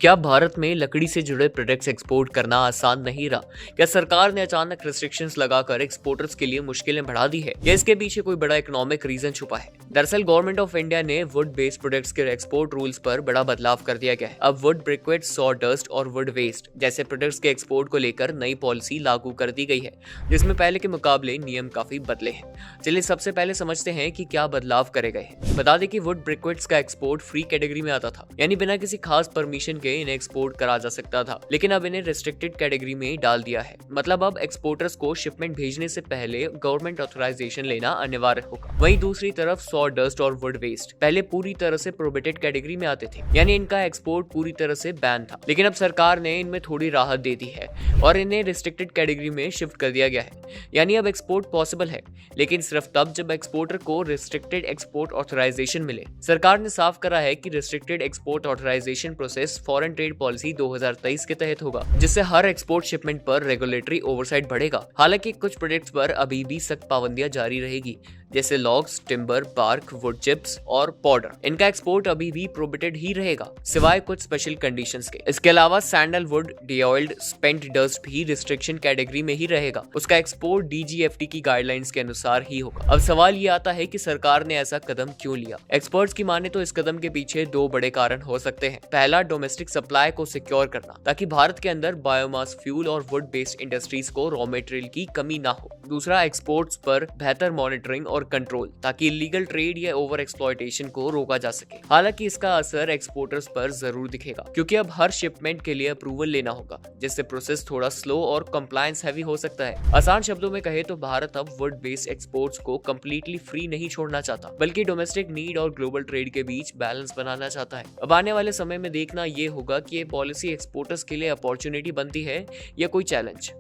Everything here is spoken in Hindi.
क्या भारत में लकड़ी से जुड़े प्रोडक्ट्स एक्सपोर्ट करना आसान नहीं रहा? क्या सरकार ने अचानक रिस्ट्रिक्शंस लगाकर एक्सपोर्टर्स के लिए मुश्किलें बढ़ा दी है या इसके पीछे कोई बड़ा इकोनॉमिक रीजन छुपा है? दरअसल गवर्नमेंट ऑफ इंडिया ने वुड बेस्ड प्रोडक्ट्स के एक्सपोर्ट रूल्स पर बड़ा बदलाव कर दिया गया है। अब वुड ब्रिक्वेट, सॉ डस्ट और वुड वेस्ट जैसे प्रोडक्ट्स के एक्सपोर्ट को लेकर नई पॉलिसी लागू कर दी गई है, जिसमें पहले के मुकाबले नियम काफी बदले हैं। चलिए सबसे पहले समझते हैं कि क्या बदलाव करे गए हैं। बता दें कि वुड ब्रिक्वेट्स का एक्सपोर्ट फ्री कैटेगरी में आता था, यानी बिना किसी खास परमिशन के इन्हें एक्सपोर्ट करा जा सकता था, लेकिन अब इन्हें रिस्ट्रिक्टेड कैटेगरी में डाल दिया है। मतलब अब एक्सपोर्टर्स को शिपमेंट भेजने से पहले गवर्नमेंट ऑथराइजेशन लेना अनिवार्य होगा। वहीं दूसरी तरफ सॉ डस्ट और वुड वेस्ट पहले पूरी तरह से प्रोहिबिटेड कैटेगरी में आते थे, यानी इनका एक्सपोर्ट पूरी तरह से बैन था, लेकिन अब सरकार ने इनमें थोड़ी राहत दे दी है और इन्हें रिस्ट्रिक्टेड कैटेगरी में शिफ्ट कर दिया गया है। यानी अब एक्सपोर्ट पॉसिबल है, लेकिन सिर्फ तब जब एक्सपोर्टर को रिस्ट्रिक्टेड एक्सपोर्ट ऑथराइजेशन मिले। सरकार ने साफ करा है कि restricted export authorization process foreign trade policy 2023 के तहत होगा, जिससे हर एक्सपोर्ट शिपमेंट पर रेगुलेटरी ओवरसाइट बढ़ेगा। हालांकि कुछ प्रोडक्ट्स पर अभी भी सख्त पाबंदियां जारी रहेगी, जैसे logs, timber, bark, wood chips और पाउडर। इनका एक्सपोर्ट अभी भी प्रोहिबिटेड ही रहेगा, सिवाय कुछ स्पेशल कंडीशंस के। इसके अलावा सैंडलवुड, डीऑयल्ड, स्पेंट डस्ट भी रिस्ट्रिक्शन कैटेगरी में ही रहेगा। उसका एक्सपोर्ट डीजीएफटी की गाइडलाइंस के अनुसार ही होगा। अब सवाल ये आता है कि सरकार ने ऐसा कदम क्यों लिया? एक्सपर्ट्स की माने तो इस कदम के पीछे दो बड़े कारण हो सकते हैं। पहला, डोमेस्टिक सप्लाई को सिक्योर करना, ताकि भारत के अंदर बायोमास फ्यूल और वुड बेस्ड इंडस्ट्रीज को रॉ मटेरियल की कमी ना हो। दूसरा, एक्सपोर्ट्स पर बेहतर मॉनिटरिंग और कंट्रोल, ताकि इलीगल ट्रेड या ओवर एक्सप्लॉयटेशन को रोका जा सके। हालांकि इसका असर एक्सपोर्टर्स पर जरूर दिखेगा, क्योंकि अब हर शिपमेंट के लिए अप्रूवल लेना होगा, जिससे प्रोसेस थोड़ा स्लो और कंप्लायंस हैवी हो सकता है। आसान शब्दों में कहे तो भारत अब वुड बेस्ड एक्सपोर्ट्स को कंप्लीटली फ्री नहीं छोड़ना चाहता, बल्कि डोमेस्टिक नीड और ग्लोबल ट्रेड के बीच बैलेंस बनाना चाहता है। अब आने वाले समय में देखना ये होगा कि ये पॉलिसी एक्सपोर्टर्स के लिए अपॉर्चुनिटी बनती है या कोई चैलेंज।